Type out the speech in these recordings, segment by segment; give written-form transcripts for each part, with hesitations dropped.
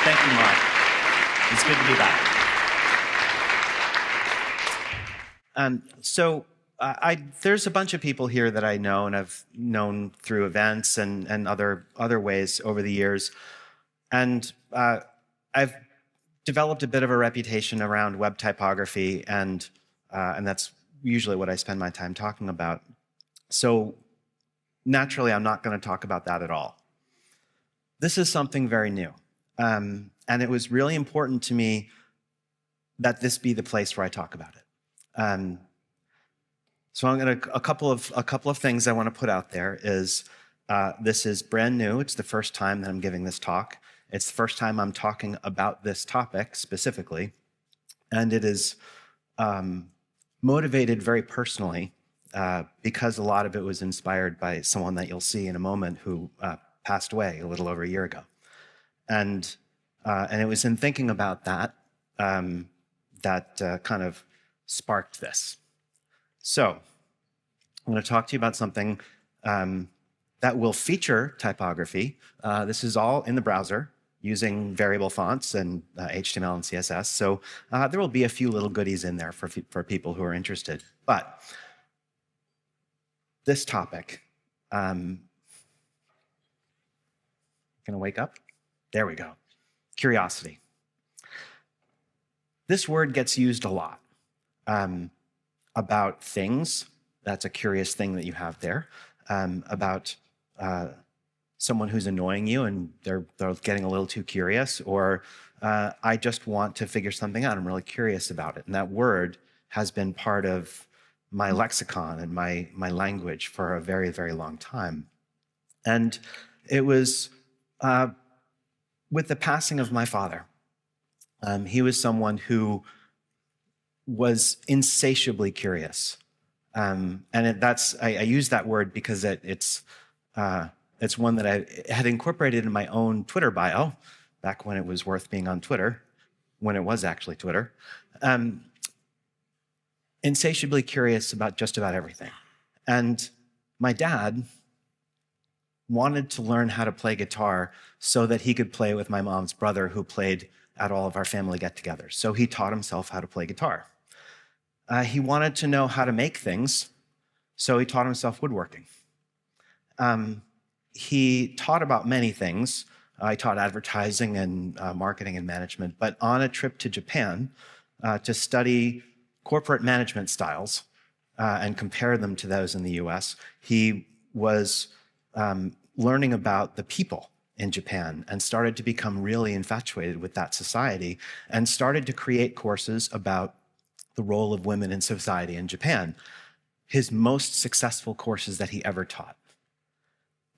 Thank you, Mark. It's good to be back. There's a bunch of people here that I know and I've known through events and other ways over the years. And I've developed a bit of a reputation around web typography, and that's usually what I spend my time talking about. So naturally, I'm not going to talk about that at all. This is something very new. And it was really important to me that this be the place where I talk about it. So a couple of things I want to put out there is this is brand new. It's the first time that I'm giving this talk. It's the first time I'm talking about this topic specifically, and it is motivated very personally because a lot of it was inspired by someone that you'll see in a moment who passed away a little over a year ago, and it was in thinking about that that kind of sparked this. So I'm going to talk to you about something that will feature typography. This is all in the browser using variable fonts and HTML and CSS. So there will be a few little goodies in there for people who are interested. But this topic, gonna wake up? There we go. Curiosity. This word gets used a lot about things. That's a curious thing that you have there. About someone who's annoying you and they're getting a little too curious, or I just want to figure something out. I'm really curious about it. And that word has been part of my lexicon and my language for a very, very long time. And it was with the passing of my father. He was someone who was insatiably curious. And I use that word because it's one that I had incorporated in my own Twitter bio back when it was worth being on Twitter, when it was actually Twitter. Insatiably curious about just about everything. And my dad wanted to learn how to play guitar so that he could play with my mom's brother who played at all of our family get-togethers. So he taught himself how to play guitar. He wanted to know how to make things, so he taught himself woodworking. He taught about many things. He taught advertising and marketing and management, but on a trip to Japan to study corporate management styles and compare them to those in the US, he was learning about the people in Japan and started to become really infatuated with that society and started to create courses about the role of women in society in Japan, his most successful courses that he ever taught.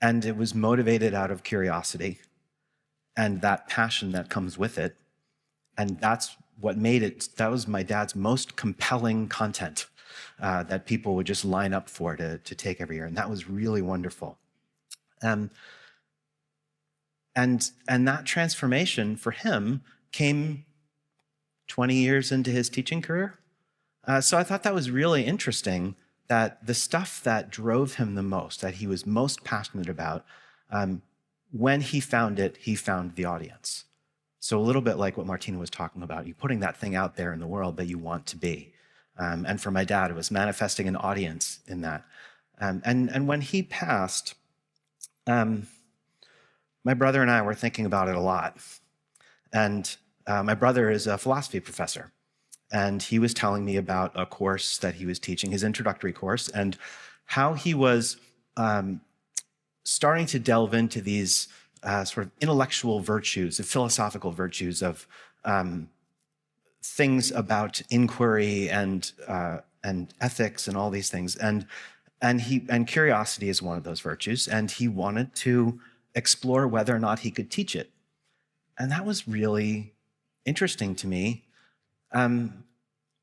And it was motivated out of curiosity and that passion that comes with it. And that's what made it, that was my dad's most compelling content that people would just line up for to take every year. And that was really wonderful. And that transformation for him came 20 years into his teaching career. So I thought that was really interesting, that the stuff that drove him the most, that he was most passionate about, when he found it, he found the audience. So a little bit like what Martina was talking about, you putting that thing out there in the world that you want to be. And for my dad, it was manifesting an audience in that. And when he passed, my brother and I were thinking about it a lot. And my brother is a philosophy professor. And he was telling me about a course that he was teaching, his introductory course, and how he was starting to delve into these sort of intellectual virtues, the philosophical virtues of things about inquiry and ethics and all these things. And curiosity is one of those virtues, and he wanted to explore whether or not he could teach it. And that was really interesting to me.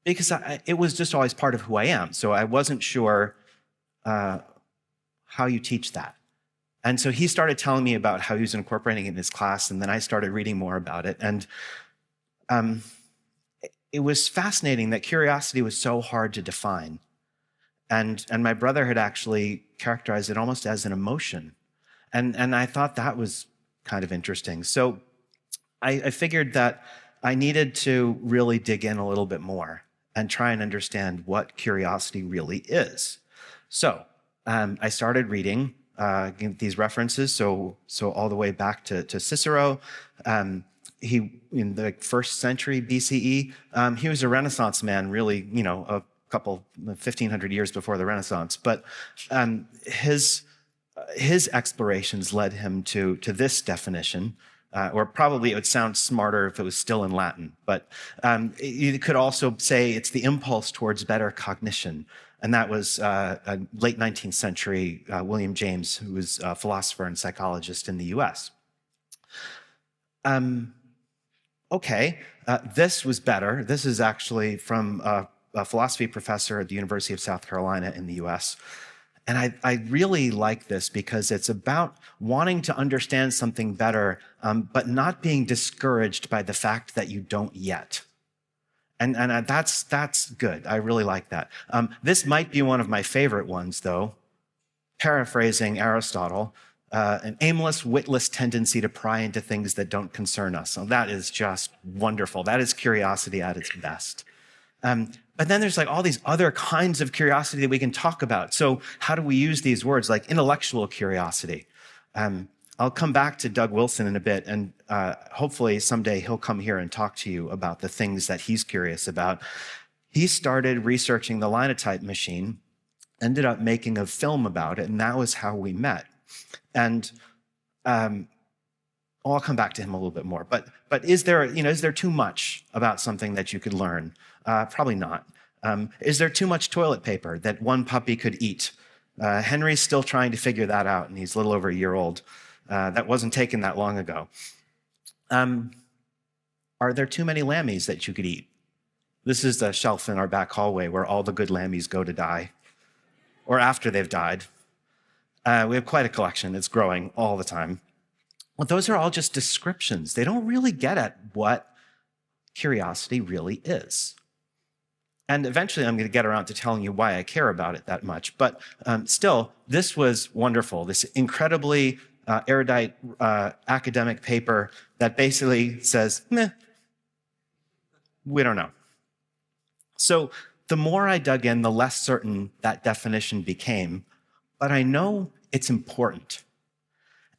Because it was just always part of who I am. So I wasn't sure how you teach that. And so he started telling me about how he was incorporating it in his class, and then I started reading more about it. And it was fascinating that curiosity was so hard to define. And my brother had actually characterized it almost as an emotion. And I thought that was kind of interesting. So I figured that I needed to really dig in a little bit more and try and understand what curiosity really is. So I started reading these references, so all the way back to Cicero. He, in the 1st century BCE, he was a Renaissance man, really, a couple, 1,500 years before the Renaissance. But his explorations led him to this definition, or probably it would sound smarter if it was still in Latin, but you could also say it's the impulse towards better cognition. And that was a late 19th century William James, who was a philosopher and psychologist in the US. Okay, this was better. This is actually from a philosophy professor at the University of South Carolina in the US. And I really like this because it's about wanting to understand something better, but not being discouraged by the fact that you don't yet. And that's good. I really like that. This might be one of my favorite ones, though. Paraphrasing Aristotle, an aimless, witless tendency to pry into things that don't concern us. So that is just wonderful. That is curiosity at its best. But then there's like all these other kinds of curiosity that we can talk about. So how do we use these words like intellectual curiosity? I'll come back to Doug Wilson in a bit, and hopefully someday he'll come here and talk to you about the things that he's curious about. He started researching the linotype machine, ended up making a film about it, and that was how we met. And I'll come back to him a little bit more. But is there too much about something that you could learn? Probably not. Is there too much toilet paper that one puppy could eat? Henry's still trying to figure that out, and he's a little over a year old. That wasn't taken that long ago. Are there too many lammies that you could eat? This is the shelf in our back hallway where all the good lammies go to die, or after they've died. We have quite a collection. It's growing all the time. Well, those are all just descriptions. They don't really get at what curiosity really is. And eventually I'm going to get around to telling you why I care about it that much. But still, this was wonderful. This incredibly erudite academic paper that basically says, meh, we don't know. So the more I dug in, the less certain that definition became. But I know it's important.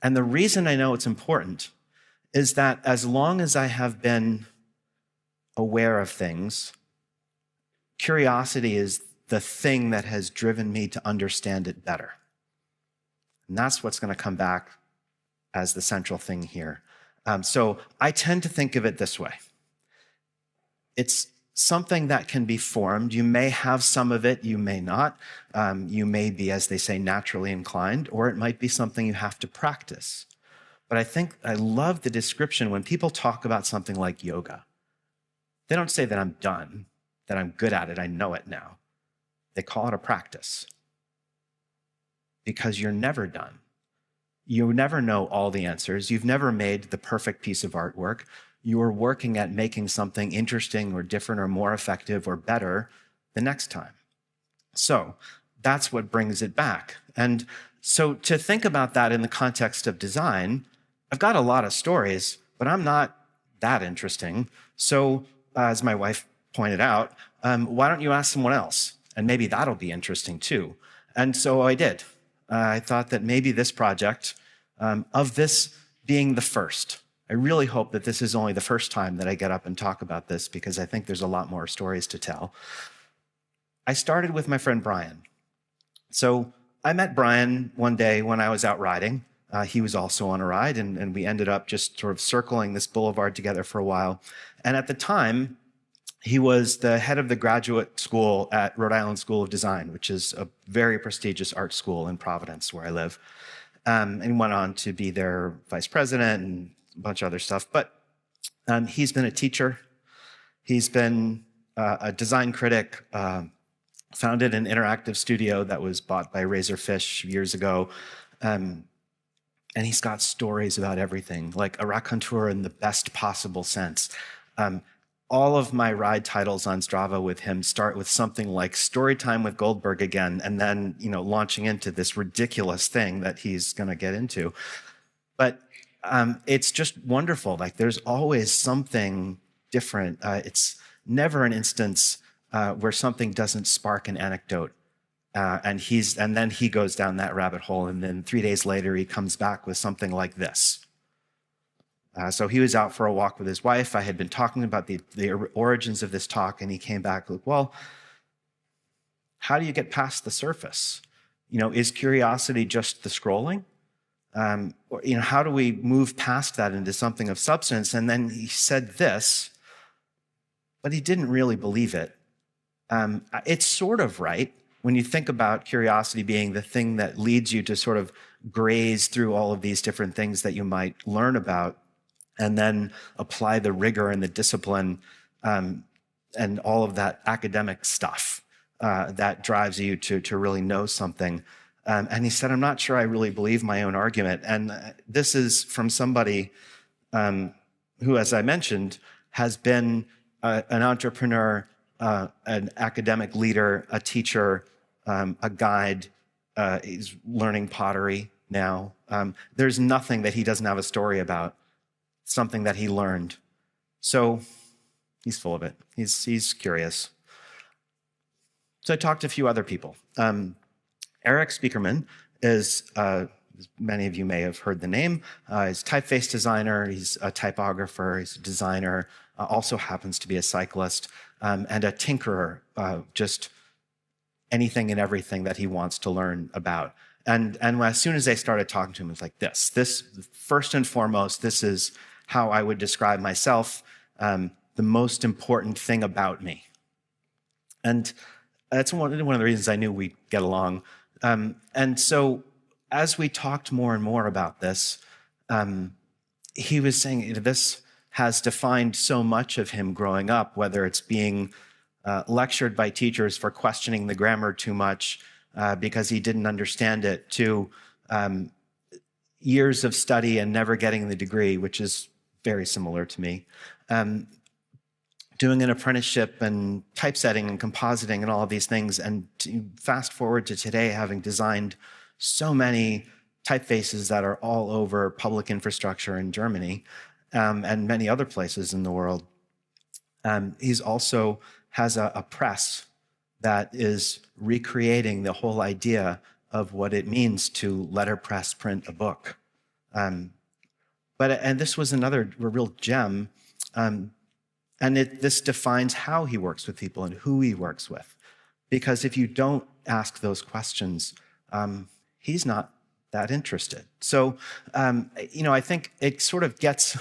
And the reason I know it's important is that as long as I have been aware of things, curiosity is the thing that has driven me to understand it better. And that's what's going to come back as the central thing here. So I tend to think of it this way. It's something that can be formed. You may have some of it, you may not. You may be, as they say, naturally inclined, or it might be something you have to practice. But I love the description when people talk about something like yoga. They don't say that I'm done, that I'm good at it, I know it now. They call it a practice. Because you're never done. You never know all the answers. You've never made the perfect piece of artwork. You are working at making something interesting or different or more effective or better the next time. So that's what brings it back. And so to think about that in the context of design, I've got a lot of stories, but I'm not that interesting. So as my wife pointed out, why don't you ask someone else? And maybe that'll be interesting too. And so I did. I thought that maybe this project, of this being the first, I really hope that this is only the first time that I get up and talk about this because I think there's a lot more stories to tell. I started with my friend Brian. So I met Brian one day when I was out riding. He was also on a ride, and we ended up just sort of circling this boulevard together for a while. And at the time, he was the head of the graduate school at Rhode Island School of Design, which is a very prestigious art school in Providence, where I live. And went on to be their vice president and a bunch of other stuff. But he's been a teacher. He's been a design critic, founded an interactive studio that was bought by Razorfish years ago. And he's got stories about everything, like a raconteur in the best possible sense. All of my ride titles on Strava with him start with something like story time with Goldberg again, and then, launching into this ridiculous thing that he's going to get into. But it's just wonderful. Like there's always something different. It's never an instance where something doesn't spark an anecdote. And then he goes down that rabbit hole, and then 3 days later he comes back with something like this. So he was out for a walk with his wife. I had been talking about the origins of this talk, and he came back like, well, how do you get past the surface? Is curiosity just the scrolling? Or, how do we move past that into something of substance? And then he said this, but he didn't really believe it. It's sort of right when you think about curiosity being the thing that leads you to sort of graze through all of these different things that you might learn about, and then apply the rigor and the discipline and all of that academic stuff that drives you to really know something. And he said, I'm not sure I really believe my own argument. And this is from somebody who, as I mentioned, has been an entrepreneur, an academic leader, a teacher, a guide. He's learning pottery now. There's nothing that he doesn't have a story about, something that he learned. So he's full of it. He's curious. So I talked to a few other people. Eric Spiekerman is, many of you may have heard the name, he's a typeface designer, he's a typographer, he's a designer, also happens to be a cyclist, and a tinkerer, just anything and everything that he wants to learn about. And as soon as they started talking to him, it was like this first and foremost, this is how I would describe myself, the most important thing about me. And that's one of the reasons I knew we'd get along. And so as we talked more and more about this, he was saying this has defined so much of him growing up, whether it's being lectured by teachers for questioning the grammar too much because he didn't understand it, to years of study and never getting the degree, which is very similar to me. Doing an apprenticeship and typesetting and compositing and all of these things, and to fast forward to today, having designed so many typefaces that are all over public infrastructure in Germany and many other places in the world. He's also has a press that is recreating the whole idea of what it means to letterpress print a book. And this was another real gem. This defines how he works with people and who he works with. Because if you don't ask those questions, he's not that interested. So, I think it sort of gets,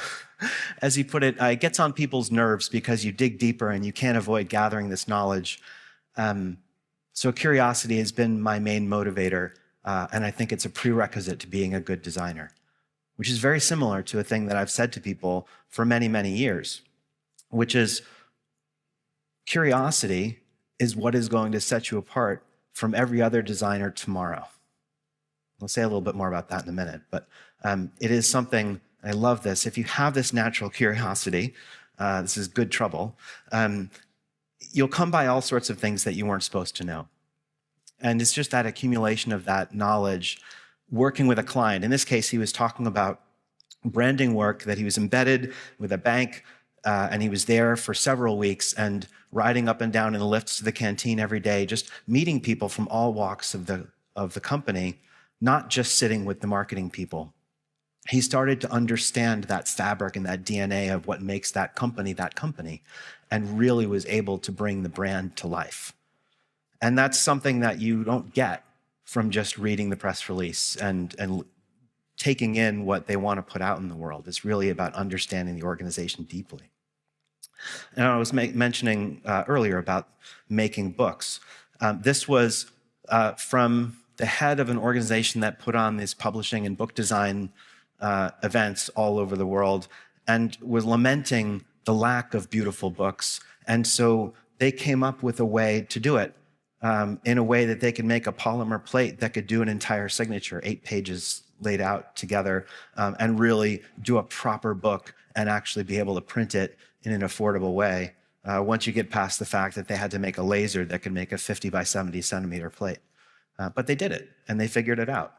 as he put it, it gets on people's nerves because you dig deeper and you can't avoid gathering this knowledge. So curiosity has been my main motivator, and I think it's a prerequisite to being a good designer, which is very similar to a thing that I've said to people for many, many years, which is curiosity is what is going to set you apart from every other designer tomorrow. I'll say a little bit more about that in a minute, but it is something, I love this. If you have this natural curiosity, this is good trouble, you'll come by all sorts of things that you weren't supposed to know. And it's just that accumulation of that knowledge, working with a client. In this case, he was talking about branding work that he was embedded with a bank, and he was there for several weeks and riding up and down in the lifts to the canteen every day, just meeting people from all walks of the company, not just sitting with the marketing people. He started to understand that fabric and that DNA of what makes that company, and really was able to bring the brand to life. And that's something that you don't get from just reading the press release and taking in what they want to put out in the world. It's really about understanding the organization deeply. And I was mentioning earlier about making books. This was from the head of an organization that put on these publishing and book design events all over the world and was lamenting the lack of beautiful books. And so they came up with a way to do it in a way that they could make a polymer plate that could do an entire signature, 8 pages laid out together, and really do a proper book and actually be able to print it in an affordable way. Once you get past the fact that they had to make a laser that could make a 50 by 70 centimeter plate. But they did it, and they figured it out.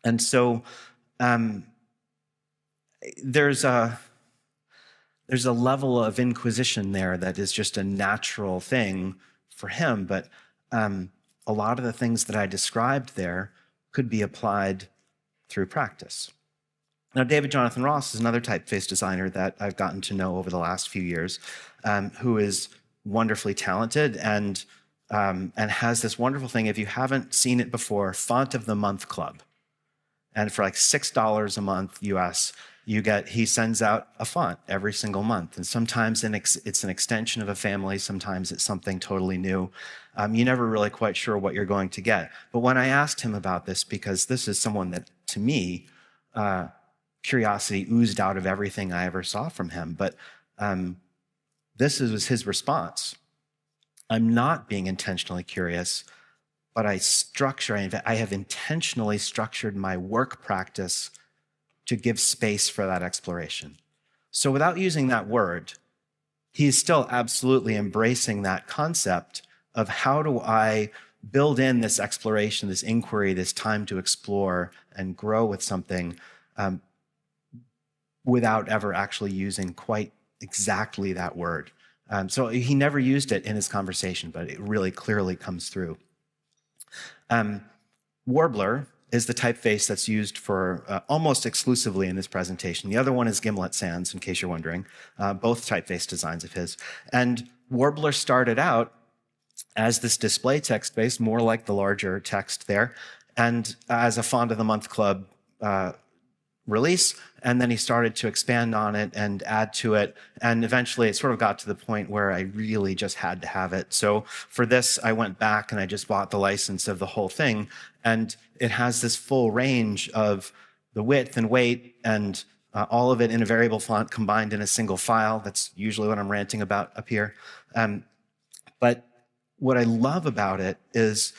And so there's a level of inquisition there that is just a natural thing for him, but a lot of the things that I described there could be applied through practice. Now, David Jonathan Ross is another typeface designer that I've gotten to know over the last few years, who is wonderfully talented and has this wonderful thing. If you haven't seen it before, Font of the Month Club. And for like $6 a month US, he sends out a font every single month. And sometimes it's an extension of a family. Sometimes it's something totally new. You're never really quite sure what you're going to get. But when I asked him about this, because this is someone that, to me, curiosity oozed out of everything I ever saw from him. But this was his response. I'm not being intentionally curious, but I have intentionally structured my work practice to give space for that exploration. So without using that word, he's still absolutely embracing that concept of how do I build in this exploration, this inquiry, this time to explore and grow with something without ever actually using quite exactly that word. So he never used it in his conversation, but it really clearly comes through. Warbler is the typeface that's used for almost exclusively in this presentation. The other one is Gimlet Sans, in case you're wondering, both typeface designs of his. And Warbler started out as this display text base, more like the larger text there, and as a Font of the Month Club release, and then he started to expand on it and add to it, and eventually it sort of got to the point where I really just had to have it. So for this, I went back and I just bought the license of the whole thing, and it has this full range of the width and weight and all of it in a variable font combined in a single file. That's usually what I'm ranting about up here. But what I love about it is,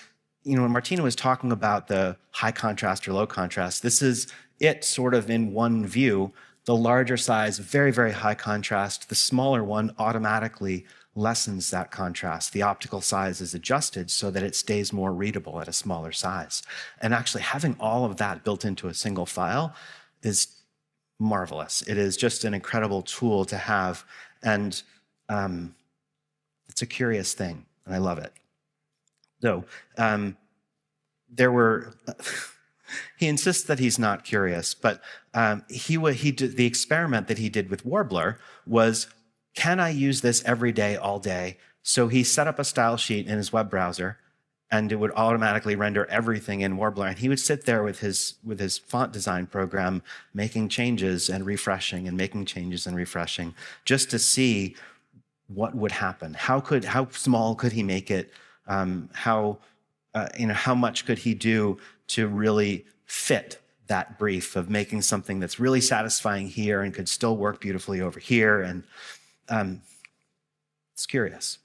when Martina was talking about the high contrast or low contrast, this is it sort of in one view. The larger size, very, very high contrast. The smaller one automatically lessens that contrast. The optical size is adjusted so that it stays more readable at a smaller size. And actually having all of that built into a single file is marvelous. It is just an incredible tool to have. And it's a curious thing, and I love it. So he insists that he's not curious, but the experiment that he did with Warbler was, can I use this every day, all day? So he set up a style sheet in his web browser, and it would automatically render everything in Warbler. And he would sit there with his font design program, making changes and refreshing, and making changes and refreshing, just to see what would happen. How small could he make it? How much could he do to really fit that brief of making something that's really satisfying here and could still work beautifully over here? And it's curious.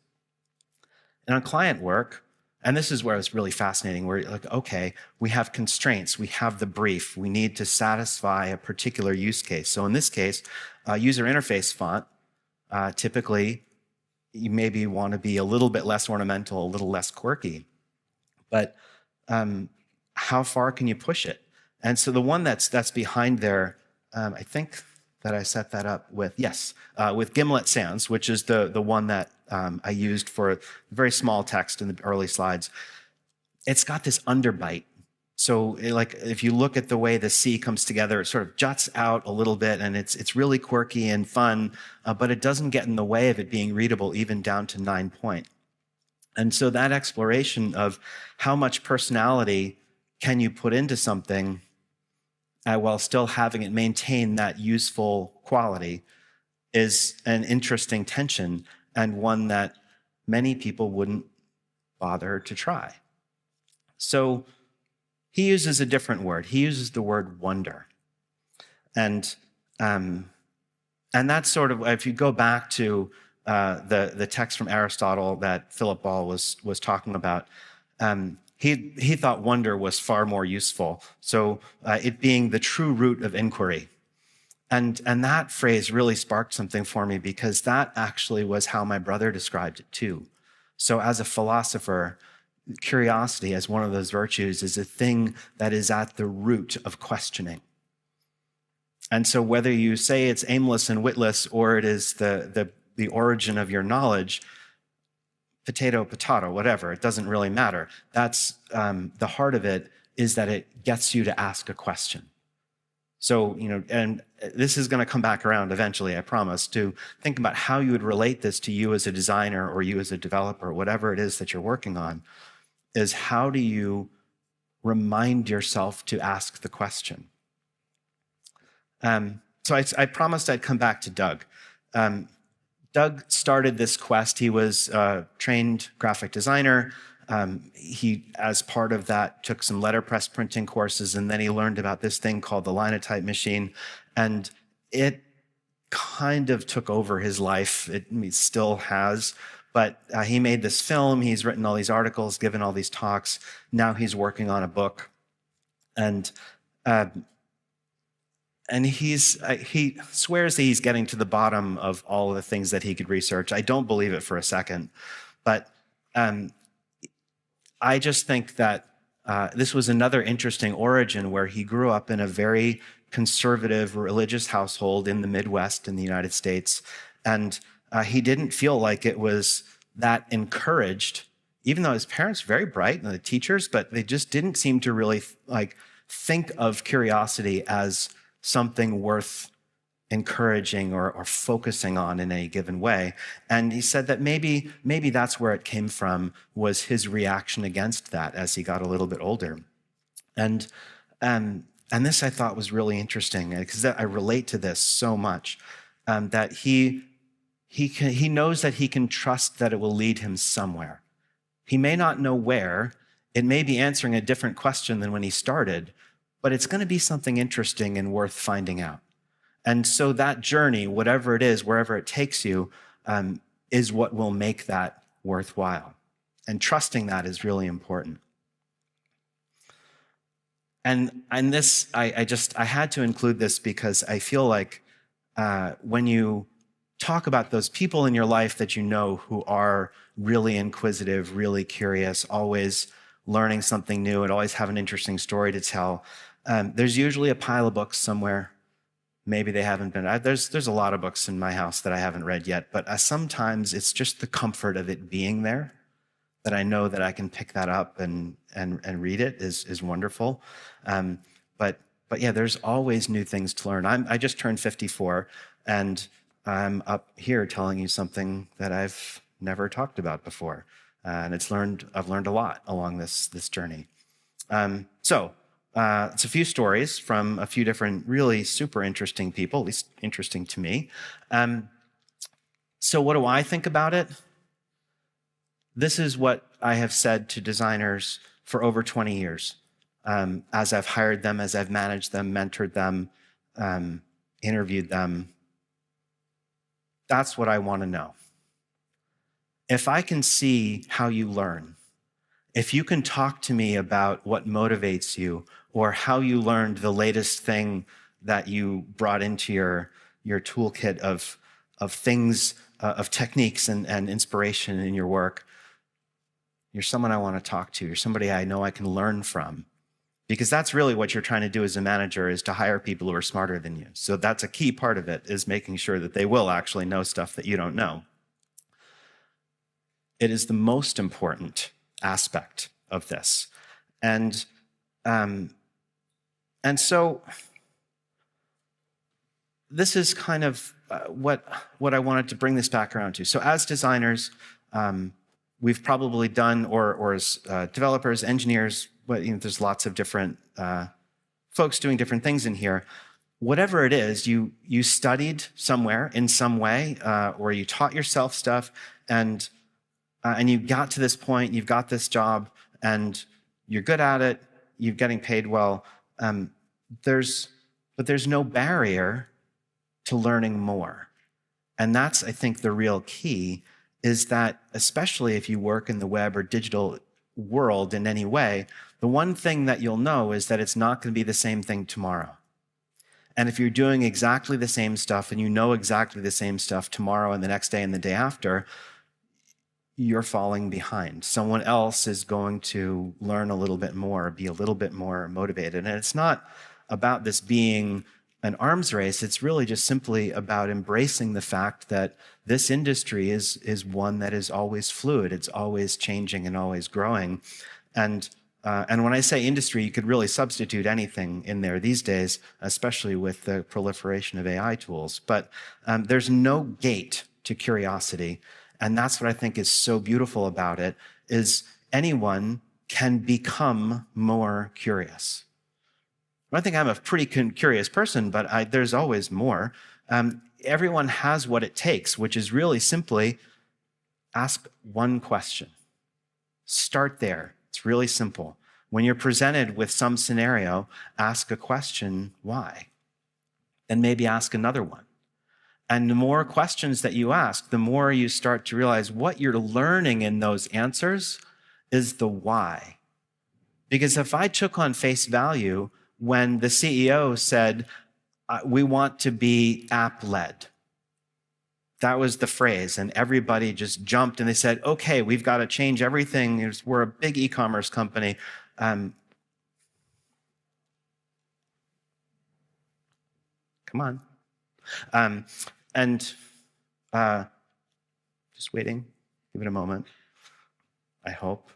And on client work, and this is where it's really fascinating, where you're like, okay, we have constraints, we have the brief, we need to satisfy a particular use case. So in this case, user interface font, typically, you maybe want to be a little bit less ornamental, a little less quirky. But how far can you push it? And so the one that's behind there, I think that I set that up with, with Gimlet Sans, which is the one that I used for very small text in the early slides. It's got this underbite. So if you look at the way the C comes together, it sort of juts out a little bit, and it's really quirky and fun, but it doesn't get in the way of it being readable even down to 9 point. And so that exploration of how much personality can you put into something while still having it maintain that useful quality is an interesting tension, and one that many people wouldn't bother to try. So he uses a different word. He uses the word wonder. And that's sort of, if you go back to the text from Aristotle that Philip Ball was talking about, he thought wonder was far more useful. So it being the true root of inquiry. And that phrase really sparked something for me, because that actually was how my brother described it too. So as a philosopher, curiosity as one of those virtues is a thing that is at the root of questioning. And so whether you say it's aimless and witless or it is the origin of your knowledge, potato, whatever, it doesn't really matter. That's the heart of it, is that it gets you to ask a question. So, and this is going to come back around eventually, I promise, to think about how you would relate this to you as a designer or you as a developer, whatever it is that you're working on, is how do you remind yourself to ask the question? So I promised I'd come back to Doug. Doug started this quest. He was a trained graphic designer. He, as part of that, took some letterpress printing courses, and then he learned about this thing called the linotype machine, and it kind of took over his life. It still has, but he made this film. He's written all these articles, given all these talks. Now he's working on a book, and he swears that he's getting to the bottom of all of the things that he could research. I don't believe it for a second, but I just think that this was another interesting origin where he grew up in a very conservative religious household in the Midwest in the United States. And he didn't feel like it was that encouraged, even though his parents were very bright and the teachers, but they just didn't seem to really think of curiosity as something worth encouraging or focusing on in a given way. And he said that maybe that's where it came from, was his reaction against that as he got a little bit older. And this I thought was really interesting, because I relate to this so much, that he knows that he can trust that it will lead him somewhere. He may not know where. It may be answering a different question than when he started, but it's going to be something interesting and worth finding out. And so that journey, whatever it is, wherever it takes you, is what will make that worthwhile. And trusting that is really important. And this, I had to include this because I feel like when you talk about those people in your life that you know who are really inquisitive, really curious, always learning something new and always have an interesting story to tell, there's usually a pile of books somewhere. Maybe they haven't been. There's a lot of books in my house that I haven't read yet, but sometimes it's just the comfort of it being there, that I know that I can pick that up and read it is wonderful. But yeah, there's always new things to learn. I just turned 54, and I'm up here telling you something that I've never talked about before, and I've learned a lot along this journey. It's a few stories from a few different really super interesting people, at least interesting to me. So what do I think about it? This is what I have said to designers for over 20 years, as I've hired them, as I've managed them, mentored them, interviewed them. That's what I want to know. If I can see how you learn, if you can talk to me about what motivates you or how you learned the latest thing that you brought into your toolkit of things, of techniques and inspiration in your work, you're someone I want to talk to. You're somebody I know I can learn from. Because that's really what you're trying to do as a manager, is to hire people who are smarter than you. So that's a key part of it, is making sure that they will actually know stuff that you don't know. It is the most important aspect of this. And so this is kind of what I wanted to bring this back around to. So as designers, we've probably done, or as developers, engineers, but there's lots of different folks doing different things in here. Whatever it is, you studied somewhere in some way, or you taught yourself stuff, and you got to this point, you've got this job, and you're good at it, you're getting paid well. But there's no barrier to learning more. And that's, I think, the real key, is that especially if you work in the web or digital world in any way, the one thing that you'll know is that it's not going to be the same thing tomorrow. And if you're doing exactly the same stuff and you know exactly the same stuff tomorrow and the next day and the day after, you're falling behind. Someone else is going to learn a little bit more, be a little bit more motivated. And it's not about this being an arms race. It's really just simply about embracing the fact that this industry is one that is always fluid. It's always changing and always growing. And when I say industry, you could really substitute anything in there these days, especially with the proliferation of AI tools. But there's no gate to curiosity. And that's what I think is so beautiful about it, is anyone can become more curious. I think I'm a pretty curious person, but there's always more. Everyone has what it takes, which is really simply ask one question. Start there. It's really simple. When you're presented with some scenario, ask a question, why? Then maybe ask another one. And the more questions that you ask, the more you start to realize what you're learning in those answers is the why. Because if I took on face value when the CEO said, we want to be app-led, that was the phrase, and everybody just jumped and they said, okay, we've got to change everything. We're a big e-commerce company. Come on. Just waiting. Give it a moment, I hope.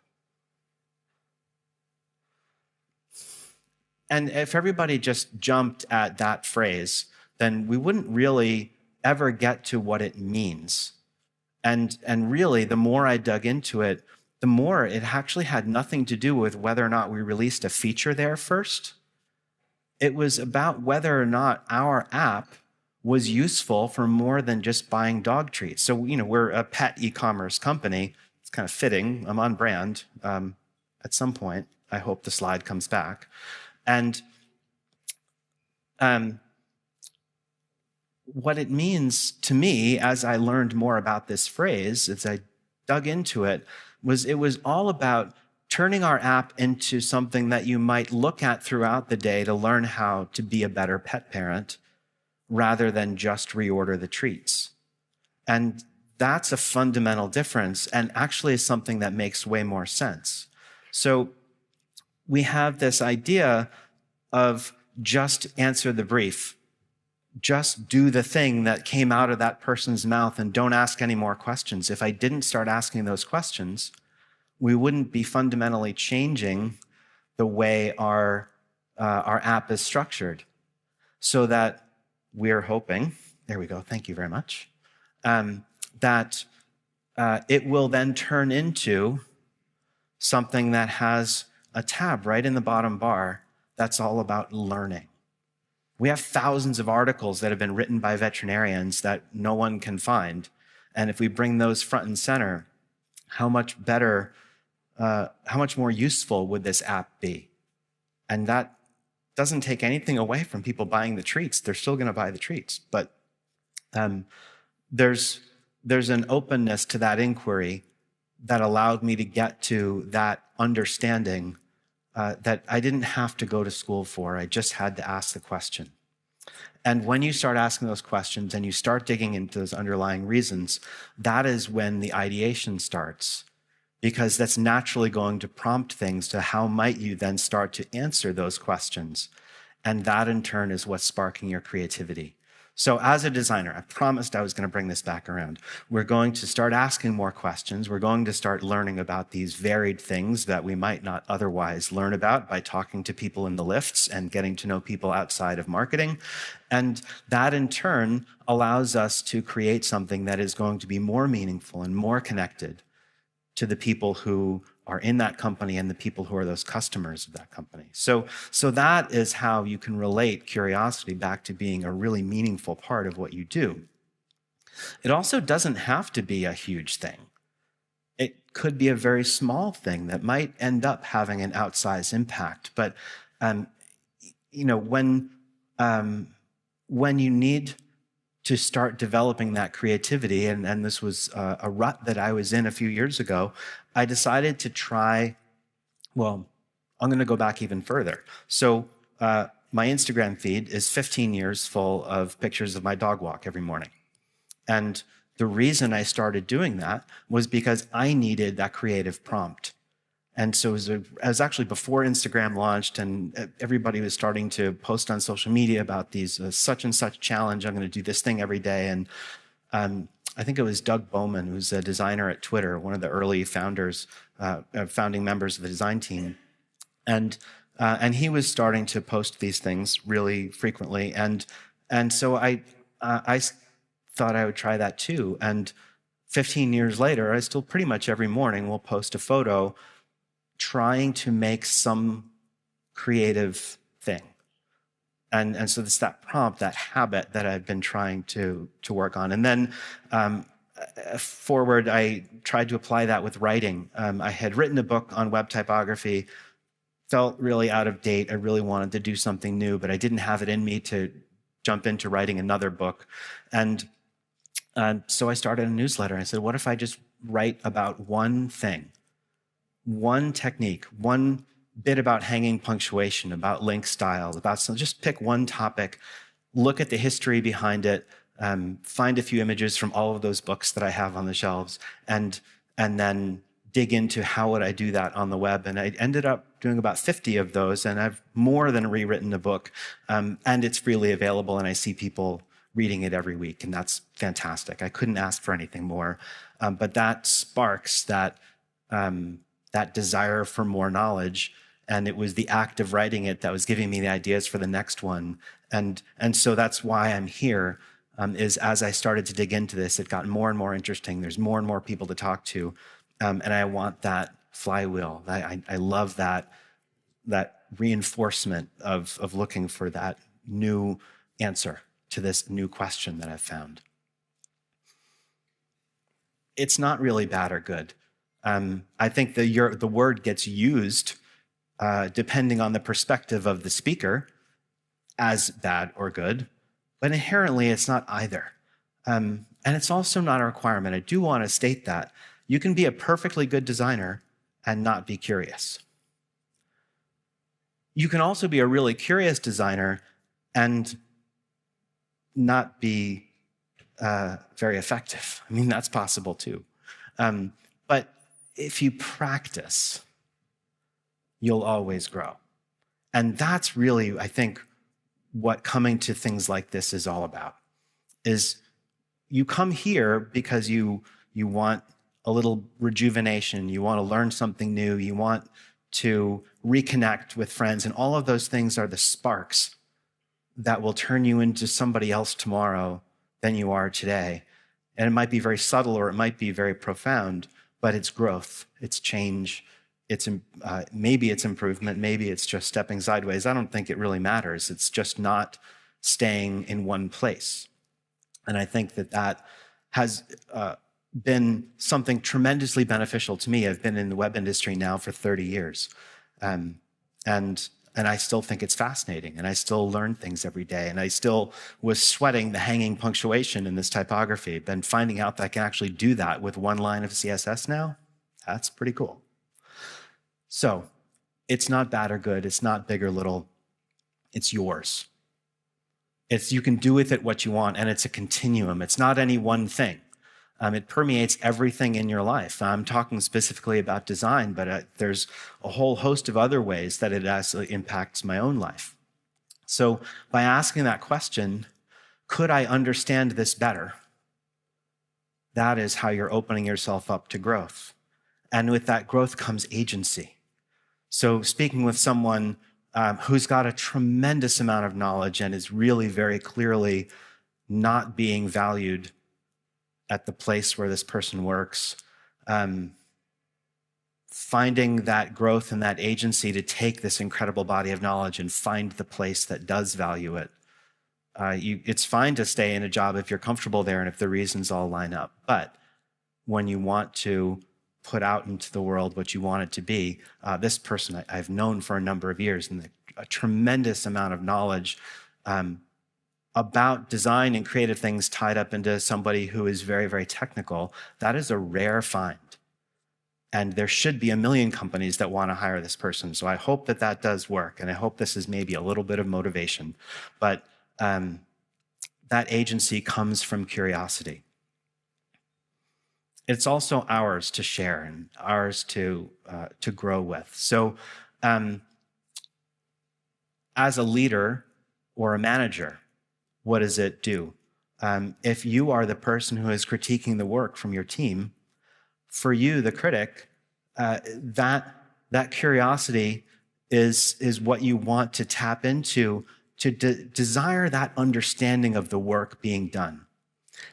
And if everybody just jumped at that phrase, then we wouldn't really ever get to what it means. And really, the more I dug into it, the more it actually had nothing to do with whether or not we released a feature there first. It was about whether or not our app was useful for more than just buying dog treats. So, we're a pet e-commerce company. It's kind of fitting. I'm on brand at some point. I hope the slide comes back. And what it means to me, as I learned more about this phrase, as I dug into it was all about turning our app into something that you might look at throughout the day to learn how to be a better pet parent, rather than just reorder the treats. And that's a fundamental difference, and actually is something that makes way more sense. So we have this idea of just answer the brief. Just do the thing that came out of that person's mouth and don't ask any more questions. If I didn't start asking those questions, we wouldn't be fundamentally changing the way our app is structured, so that we're hoping, there we go, thank you very much, that it will then turn into something that has a tab right in the bottom bar that's all about learning. We have thousands of articles that have been written by veterinarians that no one can find. And if we bring those front and center, how much better, how much more useful would this app be? And that doesn't take anything away from people buying the treats. They're still going to buy the treats. But there's an openness to that inquiry that allowed me to get to that understanding that I didn't have to go to school for. I just had to ask the question. And when you start asking those questions and you start digging into those underlying reasons, that is when the ideation starts, because that's naturally going to prompt things to how might you then start to answer those questions. And that in turn is what's sparking your creativity. So as a designer, I promised I was going to bring this back around. We're going to start asking more questions. We're going to start learning about these varied things that we might not otherwise learn about by talking to people in the lifts and getting to know people outside of marketing. And that in turn allows us to create something that is going to be more meaningful and more connected to the people who are in that company and the people who are those customers of that company. So that is how you can relate curiosity back to being a really meaningful part of what you do. It also doesn't have to be a huge thing. It could be a very small thing that might end up having an outsized impact. But when you need to start developing that creativity, and this was a rut that I was in a few years ago, I decided to try, well, I'm going to go back even further. So my Instagram feed is 15 years full of pictures of my dog walk every morning. And the reason I started doing that was because I needed that creative prompt. And so it was actually before Instagram launched, and everybody was starting to post on social media about these such and such challenge. I'm going to do this thing every day. And I think it was Doug Bowman, who's a designer at Twitter, one of the early founders, founding members of the design team. And he was starting to post these things really frequently. And so I thought I would try that too. And 15 years later, I still pretty much every morning will post a photo trying to make some creative thing. And so it's that prompt, that habit that I've been trying to work on. And then forward, I tried to apply that with writing. I had written a book on web typography, felt really out of date. I really wanted to do something new, but I didn't have it in me to jump into writing another book. And so I started a newsletter. I said, what if I just write about one thing, one technique, one bit about hanging punctuation, about link style, about some, just pick one topic, look at the history behind it, find a few images from all of those books that I have on the shelves, and then dig into how would I do that on the web. And I ended up doing about 50 of those, and I've more than rewritten the book, and it's freely available, and I see people reading it every week, and that's fantastic. I couldn't ask for anything more, but that sparks that desire for more knowledge, and it was the act of writing it that was giving me the ideas for the next one. And so that's why I'm here, is as I started to dig into this, it got more and more interesting. There's more and more people to talk to, and I want that flywheel. I love that reinforcement of looking for that new answer to this new question that I've found. It's not really bad or good. I think the word gets used depending on the perspective of the speaker as bad or good, but inherently it's not either. And it's also not a requirement. I do want to state that. You can be a perfectly good designer and not be curious. You can also be a really curious designer and not be very effective. I mean, that's possible too. But if you practice, you'll always grow. And that's really, I think, what coming to things like this is all about, is you come here because you want a little rejuvenation, you want to learn something new, you want to reconnect with friends, and all of those things are the sparks that will turn you into somebody else tomorrow than you are today. And it might be very subtle or it might be very profound, but it's growth, it's change, maybe it's improvement, maybe it's just stepping sideways. I don't think it really matters. It's just not staying in one place. And I think that has been something tremendously beneficial to me. I've been in the web industry now for 30 years. And I still think it's fascinating, and I still learn things every day. And I still was sweating the hanging punctuation in this typography, but finding out that I can actually do that with one line of CSS now, that's pretty cool. So it's not bad or good. It's not big or little. It's yours. You can do with it what you want, and it's a continuum. It's not any one thing. It permeates everything in your life. I'm talking specifically about design, but there's a whole host of other ways that it actually impacts my own life. So by asking that question, could I understand this better? That is how you're opening yourself up to growth. And with that growth comes agency. So speaking with someone who's got a tremendous amount of knowledge and is really very clearly not being valued at the place where this person works, finding that growth and that agency to take this incredible body of knowledge and find the place that does value it. It's fine to stay in a job if you're comfortable there and if the reasons all line up. But when you want to put out into the world what you want it to be, this person I've known for a number of years, and a tremendous amount of knowledge about design and creative things tied up into somebody who is very, very technical. That is a rare find. And there should be a million companies that want to hire this person. So I hope that that does work. And I hope this is maybe a little bit of motivation. But that agency comes from curiosity. it's also ours to share and ours to grow with. So as a leader or a manager, what does it do? If you are the person who is critiquing the work from your team, for you, the critic, that curiosity is what you want to tap into to desire that understanding of the work being done.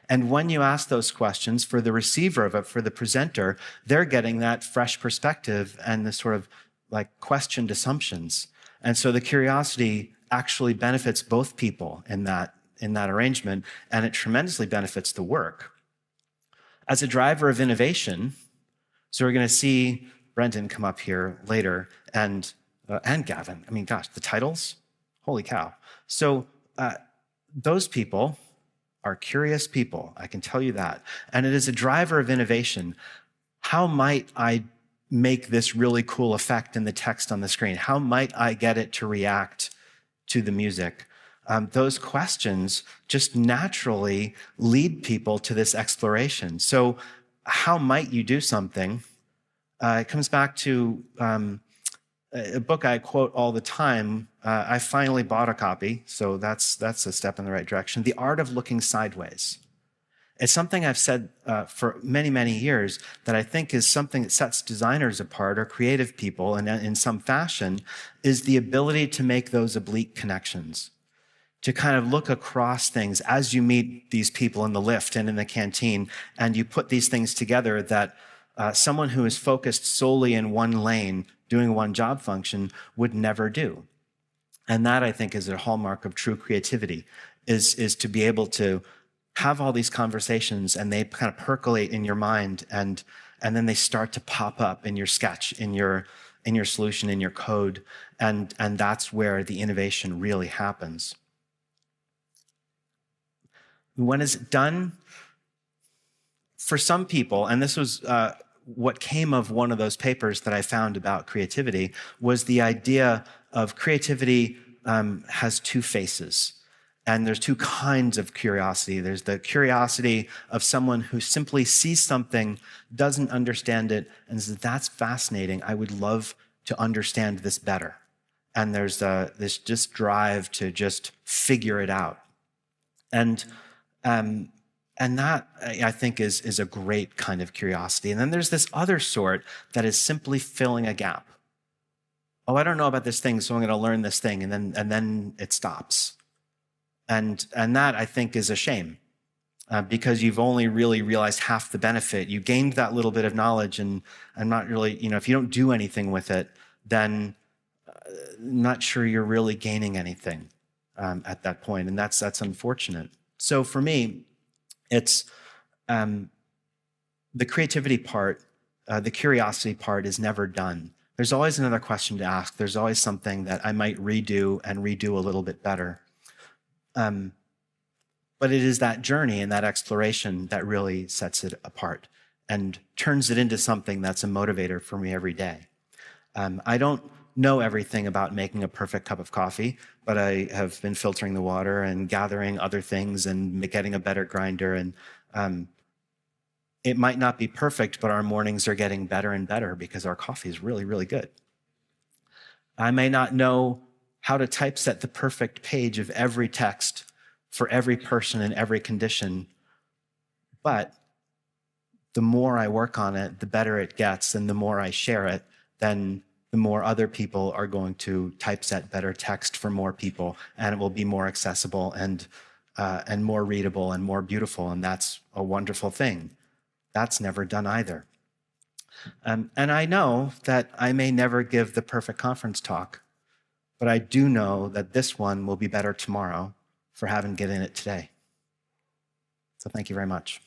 And when you ask those questions, for the receiver of it, for the presenter, they're getting that fresh perspective and the sort of like questioned assumptions. And so the curiosity actually benefits both people in that arrangement, and it tremendously benefits the work. As a driver of innovation, so we're going to see Brendan come up here later, and Gavin. I mean, gosh, the titles, holy cow. So those people are curious people, I can tell you that. And it is a driver of innovation. How might I make this really cool effect in the text on the screen? How might I get it to react to the music? Those questions just naturally lead people to this exploration. So how might you do something? It comes back to a book I quote all the time. I finally bought a copy, so that's a step in the right direction. The Art of Looking Sideways. It's something I've said for many, many years that I think is something that sets designers apart or creative people, and in some fashion, is the ability to make those oblique connections, to kind of look across things as you meet these people in the lift and in the canteen, and you put these things together that someone who is focused solely in one lane, doing one job function, would never do. And that, I think, is a hallmark of true creativity, is to be able to have all these conversations and they kind of percolate in your mind, and then they start to pop up in your sketch, in your solution, in your code, and that's where the innovation really happens. When it's done, for some people, and this was what came of one of those papers that I found about creativity, was the idea of creativity has two faces. And there's two kinds of curiosity. There's the curiosity of someone who simply sees something, doesn't understand it, and says, that's fascinating. I would love to understand this better. And there's this just drive to just figure it out. And that, I think, is a great kind of curiosity. And then there's this other sort that is simply filling a gap. Oh, I don't know about this thing, so I'm going to learn this thing, and then it stops. And that, I think, is a shame, because you've only really realized half the benefit. You gained that little bit of knowledge, and I'm not really, if you don't do anything with it, then I'm not sure you're really gaining anything at that point, and that's unfortunate. So for me, it's the creativity part, the curiosity part is never done. There's always another question to ask. There's always something that I might redo a little bit better. But it is that journey and that exploration that really sets it apart and turns it into something that's a motivator for me every day. I don't know everything about making a perfect cup of coffee, but I have been filtering the water and gathering other things and getting a better grinder. And it might not be perfect, but our mornings are getting better and better because our coffee is really, really good. I may not know how to typeset the perfect page of every text for every person in every condition, but the more I work on it, the better it gets, and the more I share it, then the more other people are going to typeset better text for more people, and it will be more accessible and more readable and more beautiful, and that's a wonderful thing. That's never done either. And I know that I may never give the perfect conference talk, but I do know that this one will be better tomorrow for having given it today. So thank you very much.